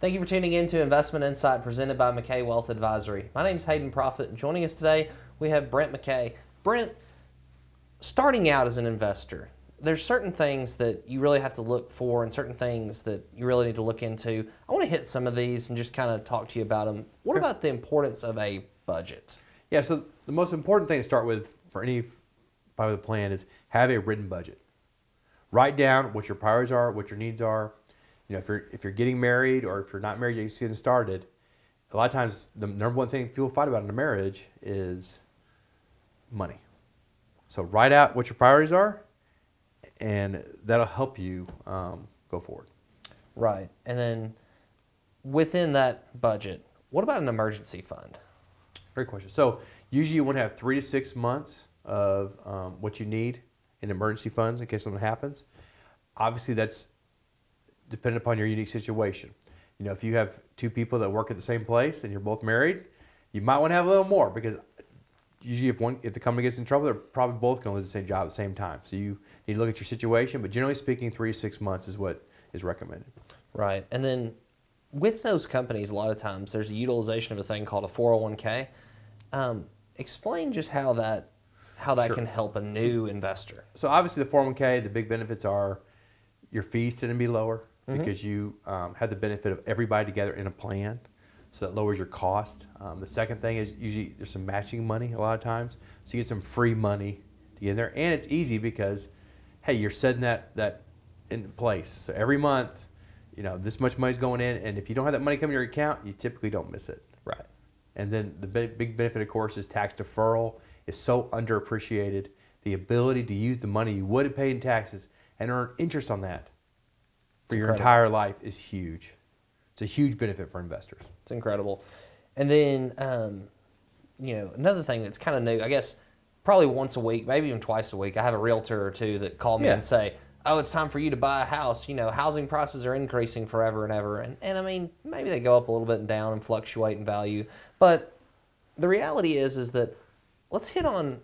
Thank you for tuning in to Investment Insight presented by McCay Wealth Advisory. My name is Hayden Proffitt, and joining us today we have Brent McCay. Brent, starting out as an investor, there's certain things that you really have to look for and certain things that you really need to look into. I want to hit some of these and just kind of talk to you about them. What about the importance of a budget? Yeah, so the most important thing to start with for any part of the plan is have a written budget. Write down what your priorities are, what your needs are. You know, if you're getting married or if you're not married, you're just getting started. A lot of times, the number one thing people fight about in a marriage is money. So write out what your priorities are, and that'll help you go forward. Right, and then within that budget, what about an emergency fund? Great question. So usually you want to have 3 to 6 months of what you need in emergency funds in case something happens. Obviously, that's dependent upon your unique situation. You know, if you have two people that work at the same place and you're both married, you might want to have a little more, because usually if the company gets in trouble, they're probably both going to lose the same job at the same time. So you need to look at your situation, but generally speaking, 3 to 6 months is what is recommended. Right, and then with those companies, a lot of times there's a utilization of a thing called a 401k. Explain just how that Sure. can help a new investor. So obviously the 401k, the big benefits are your fees tend to be lower because you have the benefit of everybody together in a plan. So that lowers your cost. The second thing is usually there's some matching money a lot of times. So you get some free money to get in there. And it's easy because, hey, you're setting that in place. So every month, you know, this much money's going in. And if you don't have that money coming to your account, you typically don't miss it. Right. And then the big benefit, of course, is tax deferral is so underappreciated. The ability to use the money you would have paid in taxes and earn interest on that for your entire life is huge. It's a huge benefit for investors. It's incredible. And then, you know, another thing that's kind of new, I guess, probably once a week, maybe even twice a week, I have a realtor or two that call me and say, oh, it's time for you to buy a house. You know, housing prices are increasing forever and ever. And I mean, maybe they go up a little bit and down and fluctuate in value. But the reality is that let's hit on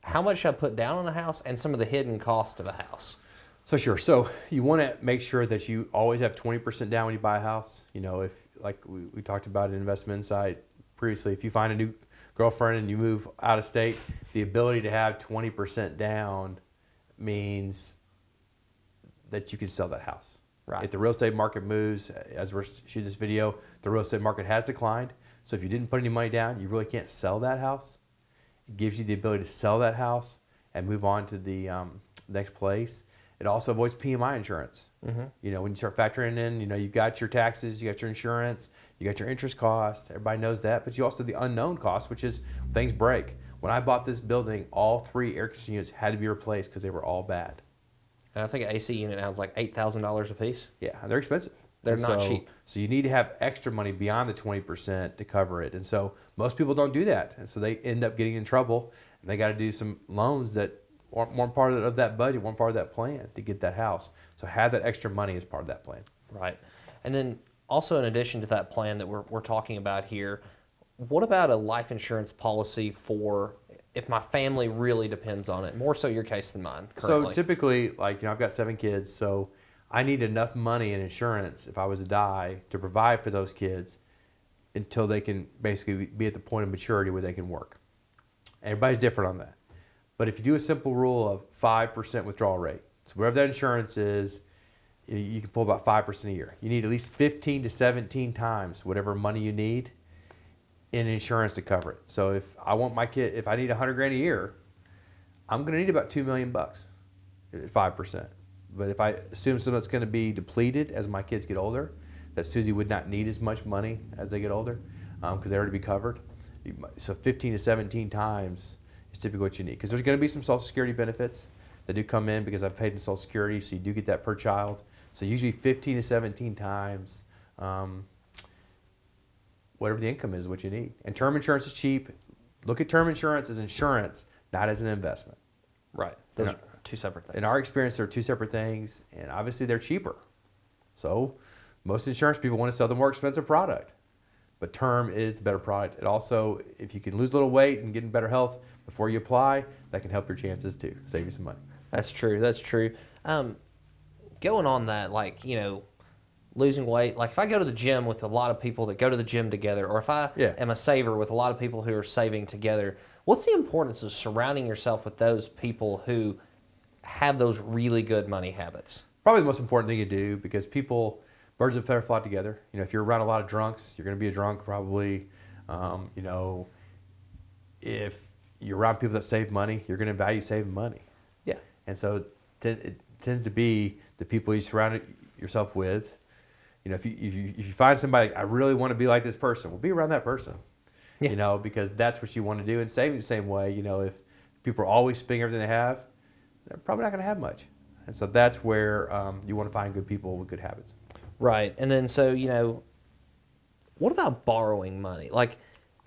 how much I put down on a house and some of the hidden cost of a house. So sure. So you want to make sure that you always have 20% down when you buy a house. You know, if like we talked about in Investment Insight previously, if you find a new girlfriend and you move out of state, the ability to have 20% down means that you can sell that house. Right. If the real estate market moves, as we're shooting this video, the real estate market has declined. So if you didn't put any money down, you really can't sell that house. It gives you the ability to sell that house and move on to the next place. It also avoids PMI insurance. You know, when you start factoring in, you know, you've got your taxes, you got your insurance, you got your interest cost. Everybody knows that, but you also have the unknown cost, which is things break. When I bought this building, all 3 air conditioning units had to be replaced because they were all bad. And I think an AC unit now is like $8,000 a piece. Yeah, they're expensive. They're not cheap. So you need to have extra money beyond the 20% to cover it. And so most people don't do that. And so they end up getting in trouble, and they got to do some loans that weren't part of that budget, weren't part of that plan to get that house. So have that extra money as part of that plan. Right. And then also in addition to that plan that we're talking about here, what about a life insurance policy for if my family really depends on it? More so your case than mine currently. So typically, like, you know, I've got 7 kids, so I need enough money in insurance if I was to die to provide for those kids until they can basically be at the point of maturity where they can work. Everybody's different on that. But if you do a simple rule of 5% withdrawal rate, so whatever that insurance is, you can pull about 5% a year. You need at least 15 to 17 times whatever money you need in insurance to cover it. So if I want my kid, if I need 100 grand a year, I'm going to need about $2 million at 5%. But if I assume something that's going to be depleted as my kids get older, that Susie would not need as much money as they get older because they already be covered. So 15 to 17 times is typically what you need, because there's going to be some Social Security benefits that do come in because I've paid in Social Security, so you do get that per child. So usually 15 to 17 times whatever the income is what you need. And term insurance is cheap. Look at term insurance as insurance, not as an investment. Right. Those are two separate things. In our experience, they're two separate things, and obviously they're cheaper. So most insurance people want to sell the more expensive product, but term is the better product. It also, if you can lose a little weight and get in better health before you apply, that can help your chances too, save you some money. That's true. That's true. Going on that, like, you know, losing weight, like if I go to the gym with a lot of people that go to the gym together, or if I am a saver with a lot of people who are saving together, what's the importance of surrounding yourself with those people who have those really good money habits? Probably the most important thing you do, because people, birds of a feather flock together. You know, if you're around a lot of drunks, you're going to be a drunk probably. You know, if you're around people that save money, you're going to value saving money. Yeah. And so it tends to be the people you surround yourself with. You know, if you find somebody, I really want to be like this person, well, be around that person. Yeah. You know, because that's what you want to do. And saving the same way. You know, if people are always spending everything they have, they're probably not going to have much. And so that's where you want to find good people with good habits. Right. And then so, you know, what about borrowing money? Like,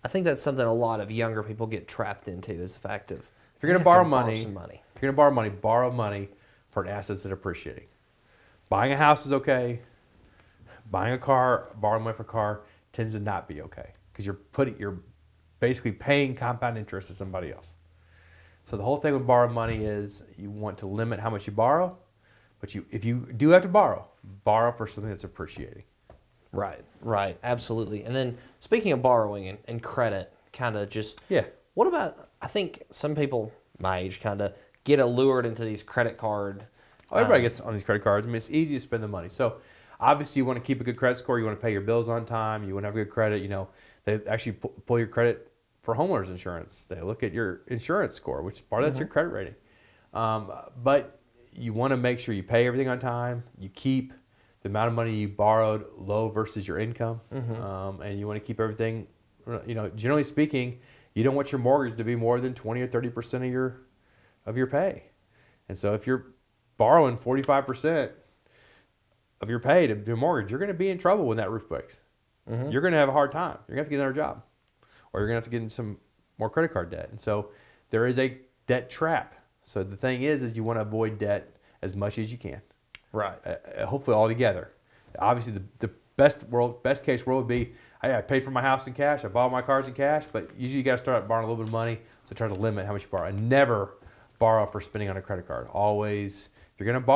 I think that's something a lot of younger people get trapped into, is the fact of, if you're going to borrow money, borrow money for an asset that's appreciating. Buying a house is okay. Buying a car, borrowing money for a car tends to not be okay, because you're basically paying compound interest to somebody else. So the whole thing with borrowing money is you want to limit how much you borrow, but if you do have to borrow for something that's appreciating. Right, absolutely. And then speaking of borrowing and credit, kind of just, what about, I think some people my age kind of get allured into these credit card. Oh, everybody gets on these credit cards. I mean, it's easy to spend the money. So obviously you want to keep a good credit score. You want to pay your bills on time. You want to have good credit. You know, they actually pull your credit for homeowners insurance. They look at your insurance score, which is part of that's your credit rating. But you want to make sure you pay everything on time. You keep the amount of money you borrowed low versus your income. And you want to keep everything, you know, generally speaking, you don't want your mortgage to be more than 20 or 30% of your pay. And so if you're borrowing 45% of your pay to do a mortgage, you're going to be in trouble when that roof breaks. You're going to have a hard time. You're going to have to get another job, or you're going to have to get in some more credit card debt. And so there is a debt trap. So the thing is you want to avoid debt as much as you can. Right. Hopefully all together. Obviously the best case world would be, hey, I paid for my house in cash, I bought my cars in cash, but usually you got to start out borrowing a little bit of money, so try to limit how much you borrow. And never borrow for spending on a credit card. Always, if you're going to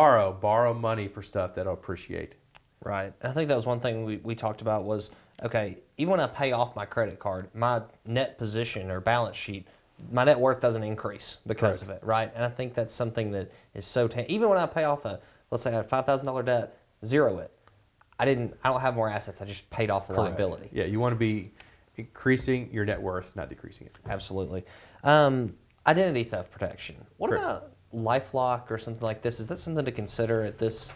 borrow money for stuff that'll appreciate. Right. And I think that was one thing we talked about was, okay, even when I pay off my credit card, my net position or balance sheet, my net worth doesn't increase because of it, right? And I think that's something that is so, even when I pay off let's say I had a $5,000 debt, zero it. I don't have more assets. I just paid off a liability. Yeah, you want to be increasing your net worth, not decreasing it. Absolutely. Identity theft protection. What about LifeLock or something like this? Is that something to consider at this?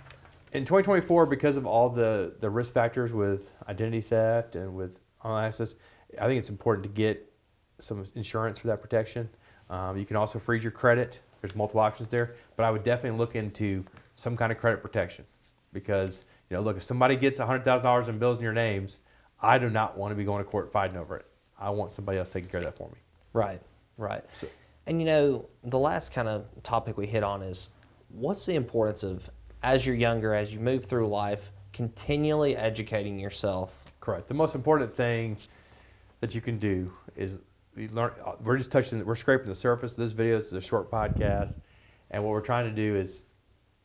In 2024, because of all the risk factors with identity theft and with online access, I think it's important to get some insurance for that protection. You can also freeze your credit. There's multiple options there, but I would definitely look into some kind of credit protection, because, you know, look, if somebody gets $100,000 in bills in your names, I do not want to be going to court fighting over it. I want somebody else taking care of that for me. Right. So, and you know, the last kind of topic we hit on is, what's the importance of, as you're younger, as you move through life, continually educating yourself? Correct. The most important thing that you can do is learn. We're scraping the surface of this video. This is a short podcast, and what we're trying to do is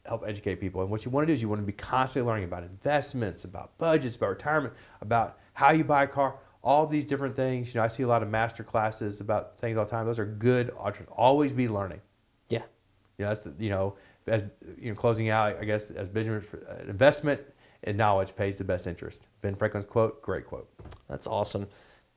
help educate people. And what you want to do is you want to be constantly learning about investments, about budgets, about retirement, about how you buy a car, all these different things. You know, I see a lot of master classes about things all the time. Those are good options. Always be learning. Yeah. You know, as closing out, I guess, as Benjamin, investment and knowledge pays the best interest. Ben Franklin's quote, great quote. That's awesome.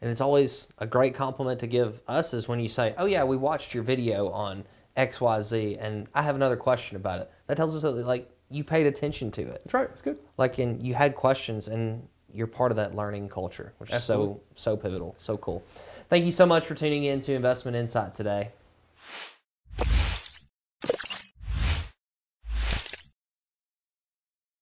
And it's always a great compliment to give us is when you say, oh yeah, we watched your video on XYZ, and I have another question about it. That tells us that, like, you paid attention to it. That's right. It's good. Like, and you had questions, and you're part of that learning culture, which is so pivotal, so cool. Thank you so much for tuning in to Investment Insight today.